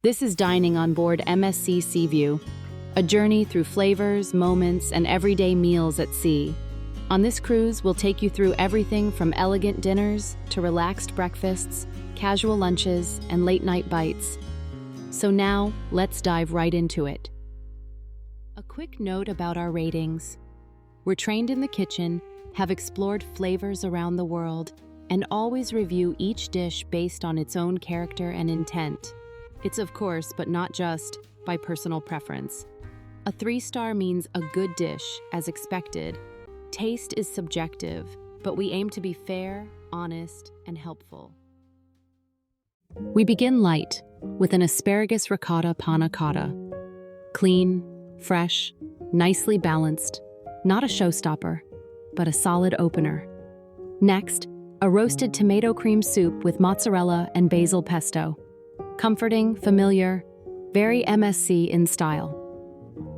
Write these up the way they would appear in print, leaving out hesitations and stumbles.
This is dining on board MSC Seaview, a journey through flavors, moments, and everyday meals at sea. On this cruise, we'll take you through everything from elegant dinners to relaxed breakfasts, casual lunches, and late-night bites. So now, let's dive right into it. A quick note about our ratings. We're trained in the kitchen, have explored flavors around the world, and always review each dish based on its own character and intent. It's of course, but not just, by personal preference. A 3-star means a good dish, as expected. Taste is subjective, but we aim to be fair, honest, and helpful. We begin light, with an asparagus ricotta panna cotta. Clean, fresh, nicely balanced, not a showstopper, but a solid opener. Next, a roasted tomato cream soup with mozzarella and basil pesto. Comforting, familiar, very MSC in style.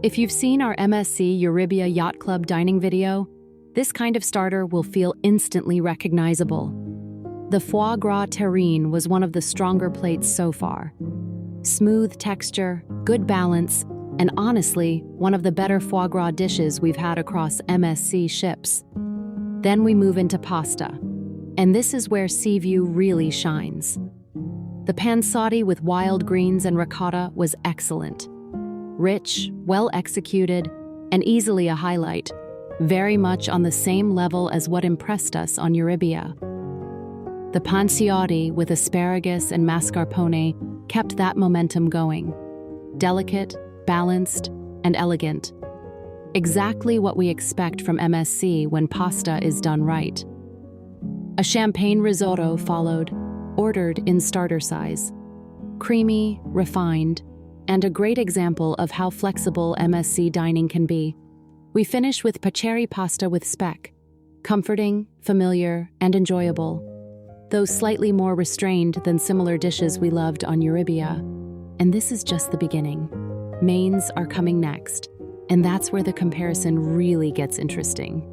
If you've seen our MSC Euribia Yacht Club Dining video, this kind of starter will feel instantly recognizable. The foie gras terrine was one of the stronger plates so far. Smooth texture, good balance, and honestly, one of the better foie gras dishes we've had across MSC ships. Then we move into pasta, and this is where Seaview really shines. The pansati with wild greens and ricotta was excellent. Rich, well executed, and easily a highlight, very much on the same level as what impressed us on Euribia. The panciotti with asparagus and mascarpone kept that momentum going. Delicate, balanced, and elegant. Exactly what we expect from MSC when pasta is done right. A champagne risotto followed, ordered in starter size. Creamy, refined, and a great example of how flexible MSC dining can be. We finish with pacheri pasta with speck. Comforting, familiar, and enjoyable, though slightly more restrained than similar dishes we loved on Euribia. And this is just the beginning. Mains are coming next, and that's where the comparison really gets interesting.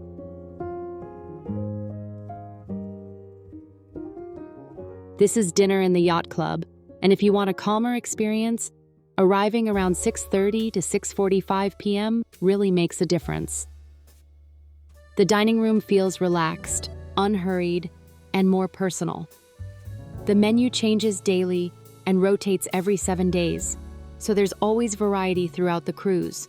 This is dinner in the Yacht Club, and if you want a calmer experience, arriving around 6:30 to 6:45 p.m. really makes a difference. The dining room feels relaxed, unhurried, and more personal. The menu changes daily and rotates every 7 days, so there's always variety throughout the cruise.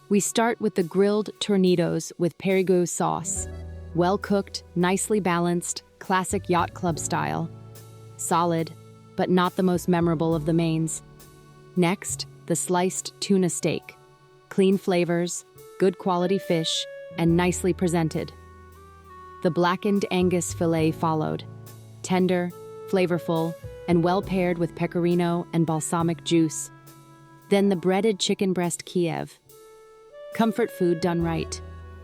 We start with the grilled tornitos with Perigueux sauce. Well cooked, nicely balanced, classic Yacht Club style. Solid, but not the most memorable of the mains. Next, the sliced tuna steak. Clean flavors, good quality fish, and nicely presented. The blackened Angus filet followed. Tender, flavorful, and well paired with pecorino and balsamic juice. Then the breaded chicken breast Kiev. Comfort food done right.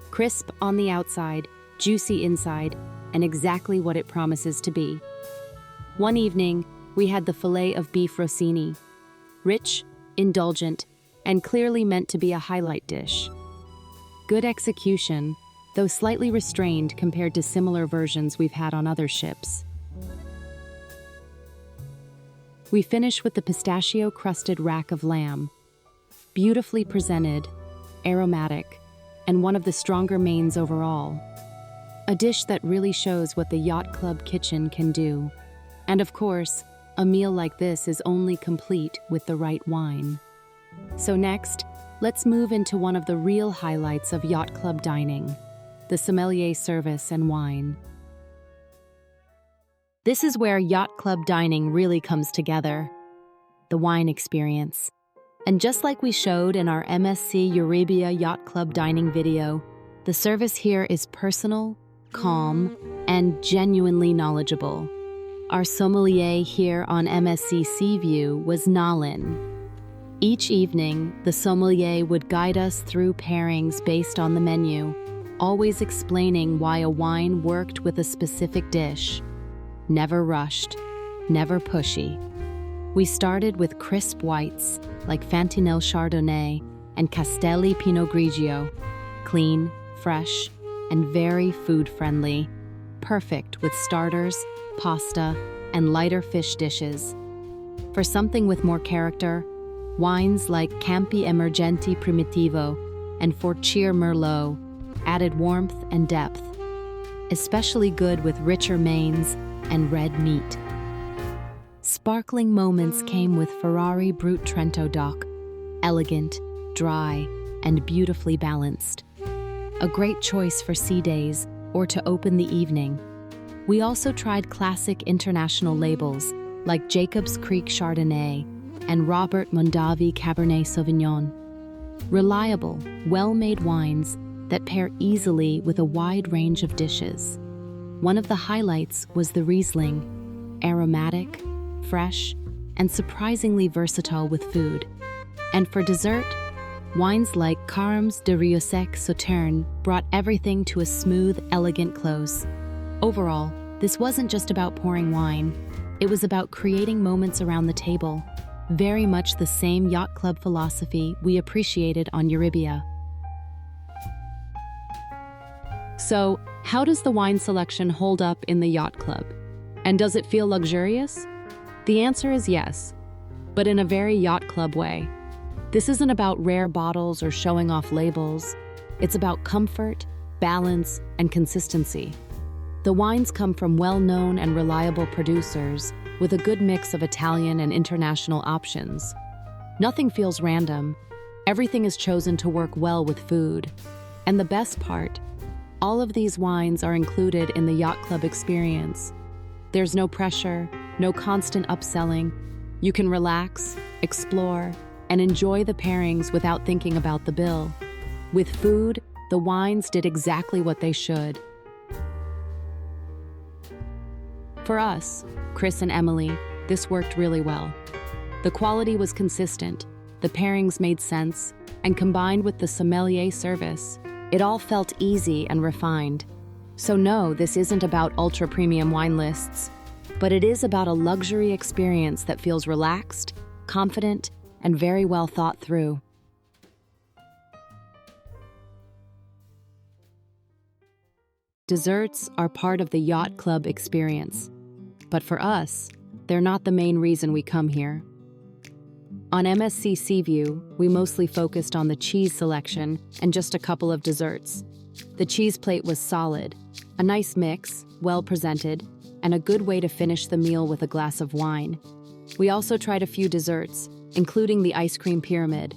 Crisp on the outside, juicy inside, and exactly what it promises to be. One evening, we had the filet of beef rossini. Rich, indulgent, and clearly meant to be a highlight dish. Good execution, though slightly restrained compared to similar versions we've had on other ships. We finish with the pistachio-crusted rack of lamb. Beautifully presented, aromatic, and one of the stronger mains overall. A dish that really shows what the Yacht Club kitchen can do. And of course, a meal like this is only complete with the right wine. So next, let's move into one of the real highlights of Yacht Club dining, the Sommelier service and wine. This is where Yacht Club dining really comes together, the wine experience. And just like we showed in our MSC Euribia Yacht Club dining video, the service here is personal, calm, and genuinely knowledgeable. Our sommelier here on MSC Seaview was Nalin. Each evening, the sommelier would guide us through pairings based on the menu, always explaining why a wine worked with a specific dish. Never rushed, never pushy. We started with crisp whites like Fantinel Chardonnay and Castelli Pinot Grigio, clean, fresh, and very food-friendly, perfect with starters, pasta, and lighter fish dishes. For something with more character, wines like Campi Emergenti Primitivo and Fortier Merlot added warmth and depth, especially good with richer mains and red meat. Sparkling moments came with Ferrari Brut Trento DOC, elegant, dry, and beautifully balanced. A great choice for sea days or to open the evening. We also tried classic international labels like Jacob's Creek Chardonnay and Robert Mondavi Cabernet Sauvignon. Reliable, well-made wines that pair easily with a wide range of dishes. One of the highlights was the Riesling, aromatic, fresh, and surprisingly versatile with food. And for dessert, wines like Carmes de Riosec Sauterne brought everything to a smooth, elegant close. Overall, this wasn't just about pouring wine. It was about creating moments around the table, very much the same yacht club philosophy we appreciated on Euribia. So, how does the wine selection hold up in the yacht club? And does it feel luxurious? The answer is yes, but in a very yacht club way. This isn't about rare bottles or showing off labels. It's about comfort, balance, and consistency. The wines come from well-known and reliable producers with a good mix of Italian and international options. Nothing feels random. Everything is chosen to work well with food. And the best part, all of these wines are included in the yacht club experience. There's no pressure, no constant upselling. You can relax, explore, and enjoy the pairings without thinking about the bill. With food, the wines did exactly what they should. For us, Chris and Emily, this worked really well. The quality was consistent, the pairings made sense, and combined with the sommelier service, it all felt easy and refined. So no, this isn't about ultra-premium wine lists, but it is about a luxury experience that feels relaxed, confident, and very well thought through. Desserts are part of the yacht club experience, but for us, they're not the main reason we come here. On MSC Seaview, we mostly focused on the cheese selection and just a couple of desserts. The cheese plate was solid, a nice mix, well presented, and a good way to finish the meal with a glass of wine. We also tried a few desserts, including the ice cream pyramid,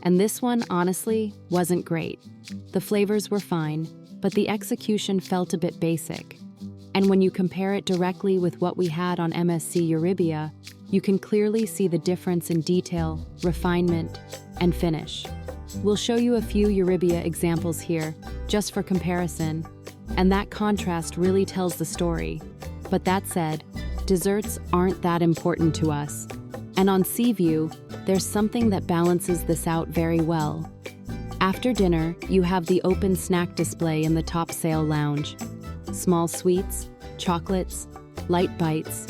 and this one, honestly, wasn't great. The flavors were fine, but the execution felt a bit basic. And when you compare it directly with what we had on MSC Euribia, you can clearly see the difference in detail, refinement, and finish. We'll show you a few Euribia examples here, just for comparison, and that contrast really tells the story. But that said, desserts aren't that important to us. And on Seaview, there's something that balances this out very well. After dinner, you have the open snack display in the top sail lounge. Small sweets, chocolates, light bites,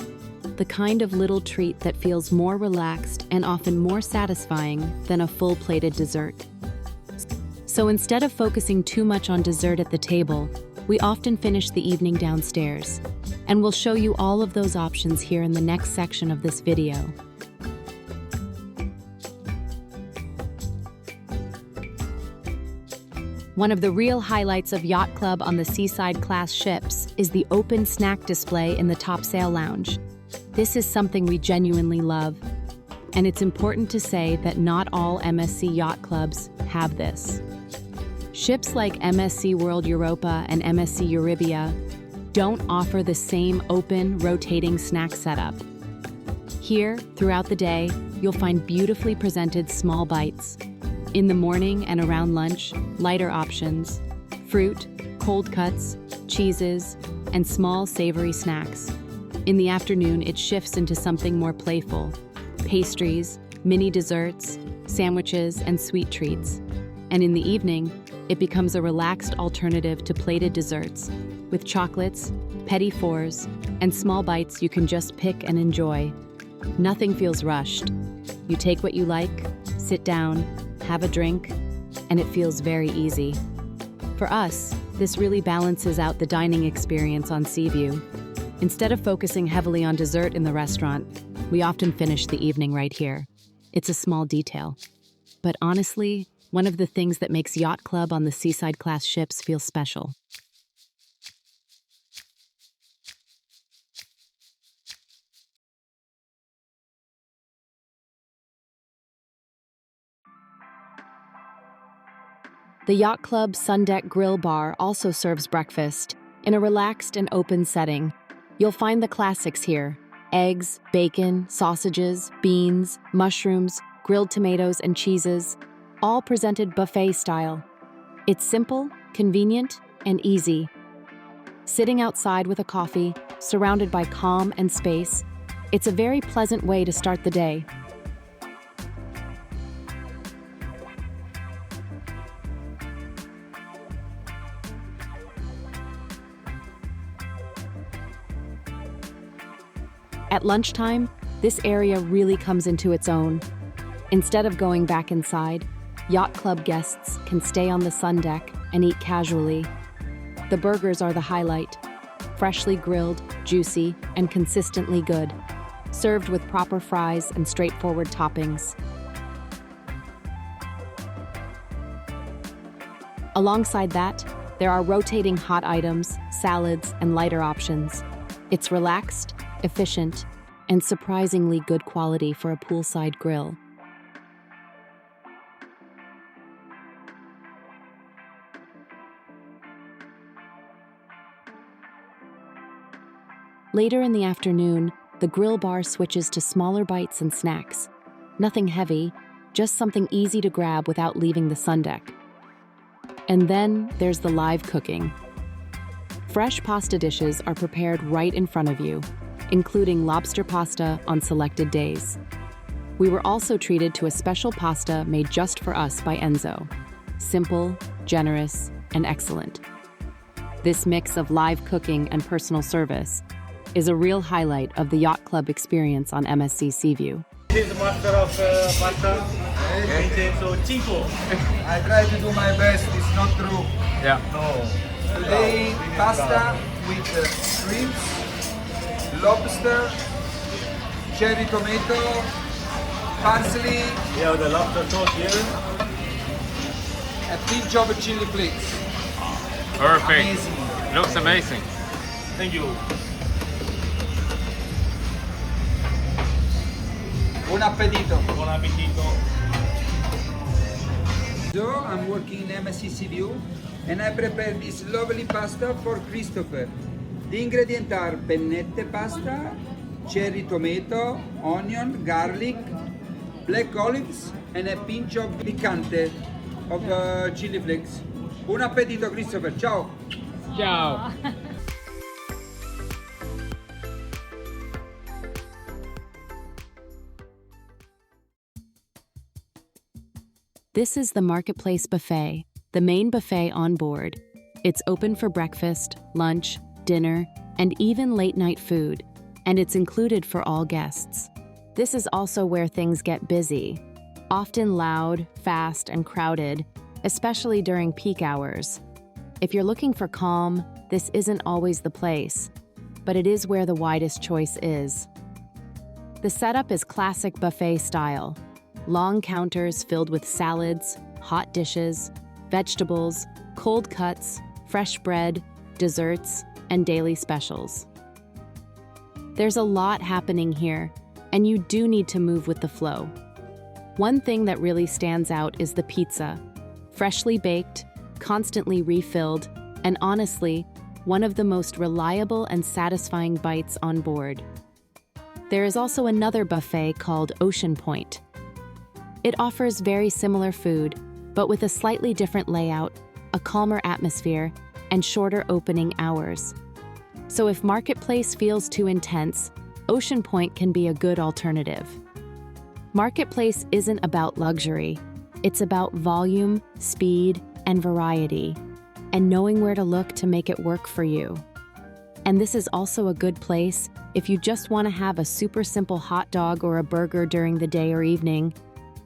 the kind of little treat that feels more relaxed and often more satisfying than a full-plated dessert. So instead of focusing too much on dessert at the table, we often finish the evening downstairs. And we'll show you all of those options here in the next section of this video. One of the real highlights of Yacht Club on the seaside class ships is the open snack display in the top sail lounge. This is something we genuinely love, and it's important to say that not all MSC yacht clubs have this. Ships like MSC World Europa and MSC Euribia don't offer the same open, rotating snack setup. Here, throughout the day, you'll find beautifully presented small bites. In the morning and around lunch, lighter options, fruit, cold cuts, cheeses, and small savory snacks. In the afternoon, it shifts into something more playful, pastries, mini desserts, sandwiches, and sweet treats. And in the evening, it becomes a relaxed alternative to plated desserts, with chocolates, petit fours, and small bites you can just pick and enjoy. Nothing feels rushed. You take what you like, sit down, have a drink, and it feels very easy. For us, this really balances out the dining experience on Seaview. Instead of focusing heavily on dessert in the restaurant, We often finish the evening right here. It's a small detail. But honestly, one of the things that makes Yacht Club on the Seaside class ships feel special. The Yacht Club Sundeck Grill Bar also serves breakfast in a relaxed and open setting. You'll find the classics here: eggs, bacon, sausages, beans, mushrooms, grilled tomatoes, and cheeses, all presented buffet style. It's simple, convenient, and easy. Sitting outside with a coffee, surrounded by calm and space, it's a very pleasant way to start the day. At lunchtime, this area really comes into its own. Instead of going back inside, Yacht Club guests can stay on the Sundeck and eat casually. The burgers are the highlight: freshly grilled, juicy, and consistently good, served with proper fries and straightforward toppings. Alongside that, there are rotating hot items, salads, and lighter options. It's relaxed, efficient, and surprisingly good quality for a poolside grill. Later in the afternoon, the grill bar switches to smaller bites and snacks. Nothing heavy, just something easy to grab without leaving the Sundeck. And then there's the live cooking. Fresh pasta dishes are prepared right in front of you, including lobster pasta on selected days. We were also treated to a special pasta made just for us by Enzo. Simple, generous, and excellent. This mix of live cooking and personal service is a real highlight of the Yacht Club experience on MSC Seaview. This is the master of pasta. Okay. So Chico. I try to do my best, it's not true. Yeah. No. Today, pasta with shrimps, lobster, cherry tomato, parsley, We have the lobster sauce here. a pinch of chili flakes. Perfect. Amazing. Looks amazing. Thank you. Buon appetito. Buon appetito. So, I'm working in MSC Seaview and I prepare this lovely pasta for Christopher. The ingredients are pennette pasta, cherry tomato, onion, garlic, black olives, and a pinch of picante of chili flakes. Buon appetito, Christopher. Ciao. Ciao. This is the Marketplace Buffet, the main buffet on board. It's open for breakfast, lunch, dinner, and even late-night food, and it's included for all guests. This is also where things get busy, often loud, fast, and crowded, especially during peak hours. If you're looking for calm, this isn't always the place, but it is where the widest choice is. The setup is classic buffet style. Long counters filled with salads, hot dishes, vegetables, cold cuts, fresh bread, desserts, and daily specials. There's a lot happening here, and you do need to move with the flow. One thing that really stands out is the pizza. Freshly baked, constantly refilled, and honestly, one of the most reliable and satisfying bites on board. There is also another buffet called Ocean Point. It offers very similar food, but with a slightly different layout, a calmer atmosphere, and shorter opening hours. So if Marketplace feels too intense, Ocean Point can be a good alternative. Marketplace isn't about luxury. It's about volume, speed, and variety, and knowing where to look to make it work for you. And this is also a good place if you just want to have a super simple hot dog or a burger during the day or evening.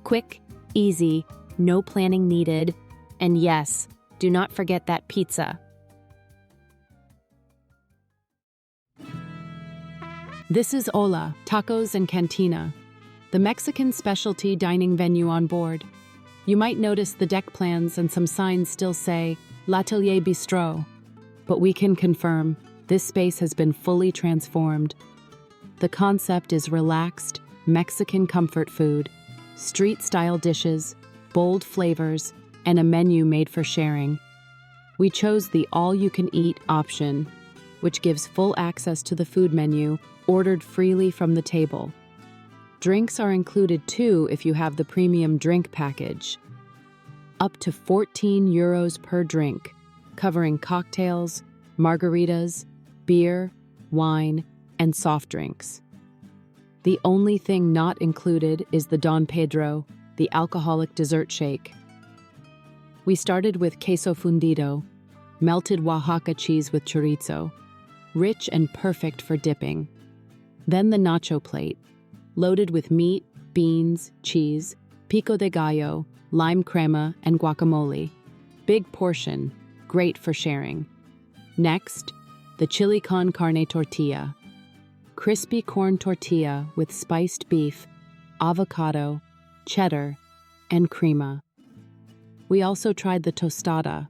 Quick, easy, no planning needed, and yes, do not forget that pizza. This is Hola Tacos and Cantina, the Mexican specialty dining venue on board. You might notice the deck plans and some signs still say L'Atelier Bistro, but we can confirm this space has been fully transformed. The concept is relaxed, Mexican comfort food, street-style dishes, bold flavors, and a menu made for sharing. We chose the all-you-can-eat option, which gives full access to the food menu, ordered freely from the table. Drinks are included too if you have the premium drink package. Up to €14 per drink, covering cocktails, margaritas, beer, wine, and soft drinks. The only thing not included is the Don Pedro, the alcoholic dessert shake. We started with queso fundido, melted Oaxaca cheese with chorizo, rich and perfect for dipping. Then the nacho plate, loaded with meat, beans, cheese, pico de gallo, lime crema, and guacamole. Big portion, great for sharing. Next, the chili con carne tortilla. Crispy corn tortilla with spiced beef, avocado, cheddar, and crema. We also tried the tostada,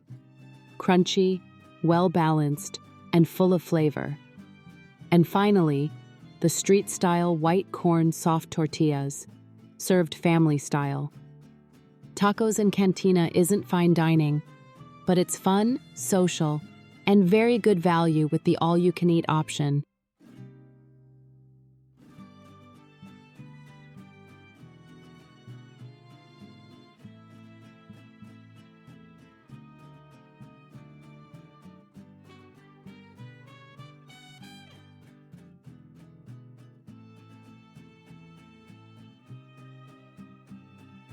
crunchy, well-balanced, and full of flavor. And finally, the street-style white corn soft tortillas, served family-style. Tacos and Cantina isn't fine dining, but it's fun, social, and very good value with the all-you-can-eat option.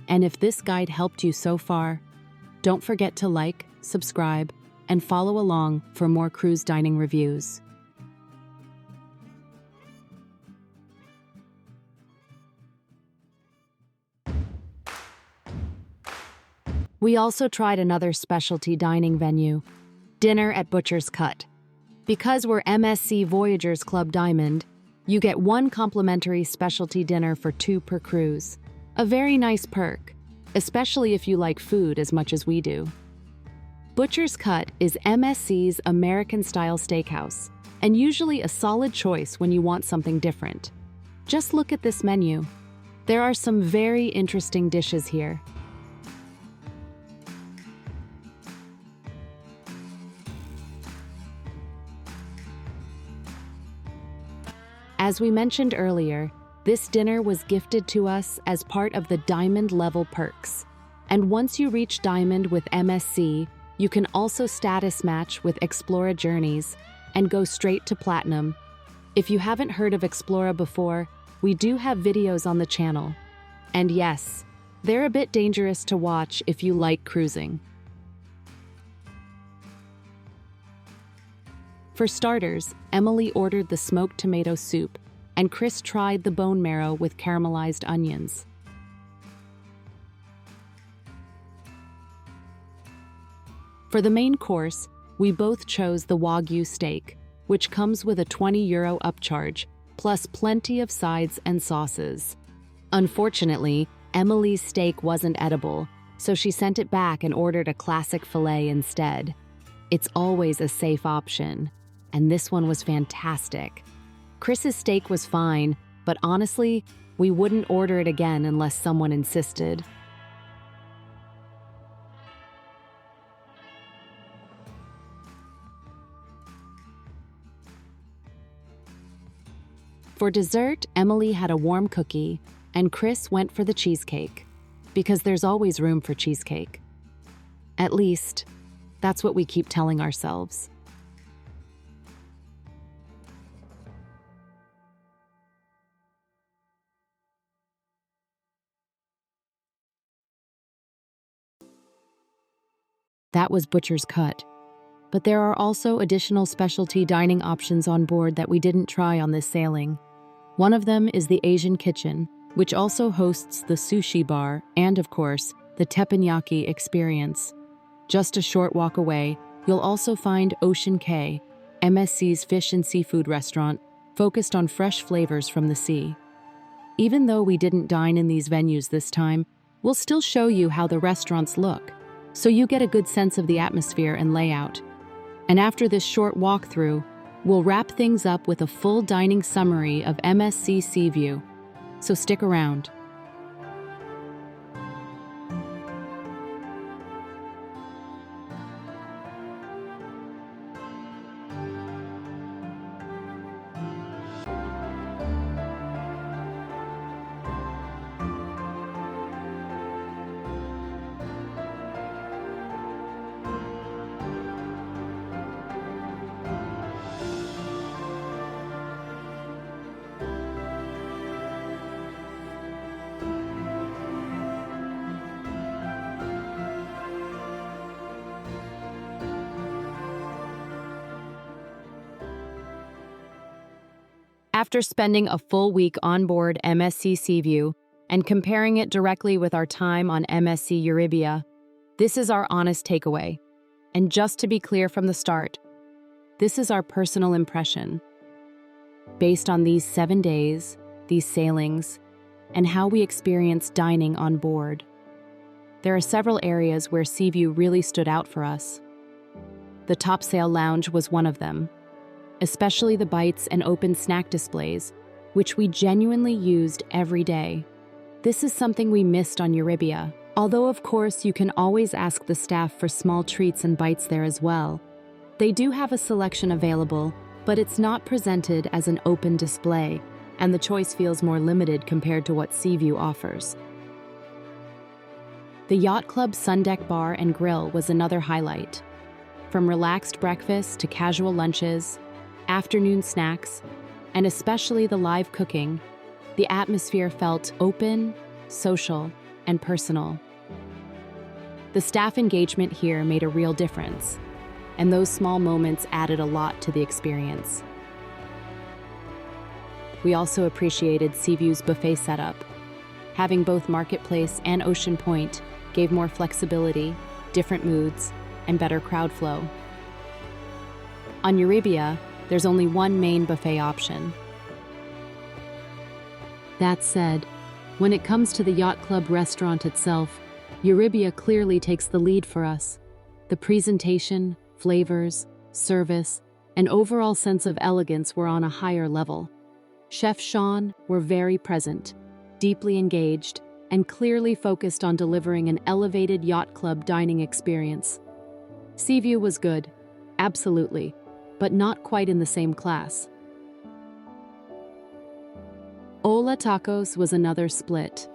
And if this guide helped you so far, don't forget to like, subscribe, and follow along for more cruise dining reviews. We also tried another specialty dining venue, dinner at Butcher's Cut. Because we're MSC Voyagers Club Diamond, you get one complimentary specialty dinner for 2 per cruise. A very nice perk, especially if you like food as much as we do. Butcher's Cut is MSC's American-style steakhouse, and usually a solid choice when you want something different. Just look at this menu. There are some very interesting dishes here. As we mentioned earlier, this dinner was gifted to us as part of the Diamond level perks. And once you reach Diamond with MSC, you can also status match with Explora Journeys and go straight to Platinum. If you haven't heard of Explora before, we do have videos on the channel. And yes, they're a bit dangerous to watch if you like cruising. For starters, Emily ordered the smoked tomato soup, and Chris tried the bone marrow with caramelized onions. For the main course, we both chose the Wagyu steak, which comes with a €20 upcharge, plus plenty of sides and sauces. Unfortunately, Emily's steak wasn't edible, so she sent it back and ordered a classic filet instead. It's always a safe option, and this one was fantastic. Chris's steak was fine, but honestly, we wouldn't order it again unless someone insisted. For dessert, Emily had a warm cookie, and Chris went for the cheesecake, because there's always room for cheesecake. At least, that's what we keep telling ourselves. That was Butcher's Cut. But there are also additional specialty dining options on board that we didn't try on this sailing. One of them is the Asian Kitchen, which also hosts the sushi bar and, of course, the teppanyaki experience. Just a short walk away, you'll also find Ocean Cay, MSC's fish and seafood restaurant, focused on fresh flavors from the sea. Even though we didn't dine in these venues this time, we'll still show you how the restaurants look, so you get a good sense of the atmosphere and layout. And after this short walkthrough, we'll wrap things up with a full dining summary of MSC Seaview. So stick around. After spending a full week on board MSC Seaview and comparing it directly with our time on MSC Euribia, this is our honest takeaway. And just to be clear from the start, this is our personal impression. Based on these 7 days, these sailings, and how we experienced dining on board, there are several areas where Seaview really stood out for us. The topsail lounge was one of them, especially the bites and open snack displays, which we genuinely used every day. This is something we missed on Euribia, although of course you can always ask the staff for small treats and bites there as well. They do have a selection available, but it's not presented as an open display, and the choice feels more limited compared to what Seaview offers. The Yacht Club Sundeck Bar and Grill was another highlight. From relaxed breakfast to casual lunches, afternoon snacks, and especially the live cooking, the atmosphere felt open, social, and personal. The staff engagement here made a real difference, and those small moments added a lot to the experience. We also appreciated Seaview's buffet setup. Having both Marketplace and Ocean Point gave more flexibility, different moods, and better crowd flow. On Euribia, there's only one main buffet option. That said, when it comes to the Yacht Club Restaurant itself, Euribia clearly takes the lead for us. The presentation, flavors, service, and overall sense of elegance were on a higher level. Chef Sean were very present, deeply engaged, and clearly focused on delivering an elevated yacht club dining experience. Seaview was good, absolutely, but not quite in the same class. Hola Tacos was another split.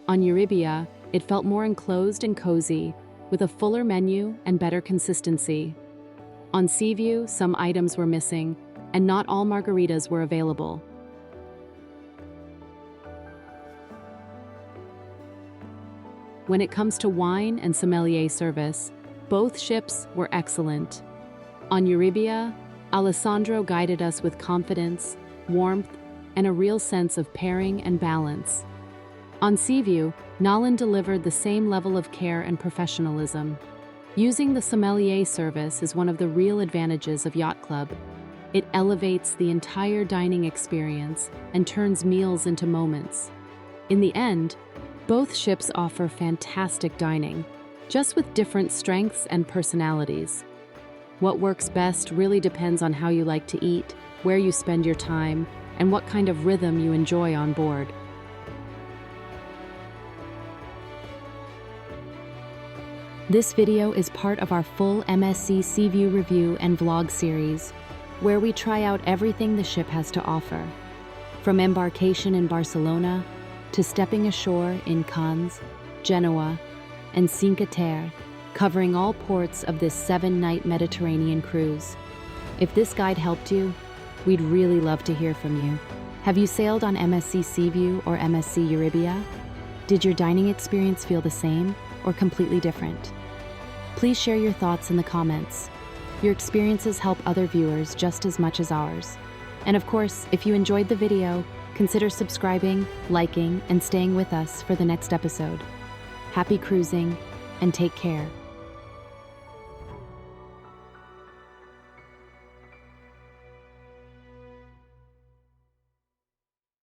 On Euribia, it felt more enclosed and cozy, with a fuller menu and better consistency. On Seaview, some items were missing, and not all margaritas were available. When it comes to wine and sommelier service, both ships were excellent. On Euribia, Alessandro guided us with confidence, warmth, and a real sense of pairing and balance. On Seaview, Nolan delivered the same level of care and professionalism. Using the sommelier service is one of the real advantages of Yacht Club. It elevates the entire dining experience and turns meals into moments. In the end, both ships offer fantastic dining, just with different strengths and personalities. What works best really depends on how you like to eat, where you spend your time, and what kind of rhythm you enjoy on board. This video is part of our full MSC Seaview review and vlog series, where we try out everything the ship has to offer. From embarkation in Barcelona, to stepping ashore in Cannes, Genoa, and Cinque Terre, covering all ports of this 7-night Mediterranean cruise. If this guide helped you, we'd really love to hear from you. Have you sailed on MSC Seaview or MSC Euribia? Did your dining experience feel the same or completely different? Please share your thoughts in the comments. Your experiences help other viewers just as much as ours. And of course, if you enjoyed the video, consider subscribing, liking, and staying with us for the next episode. Happy cruising, and take care.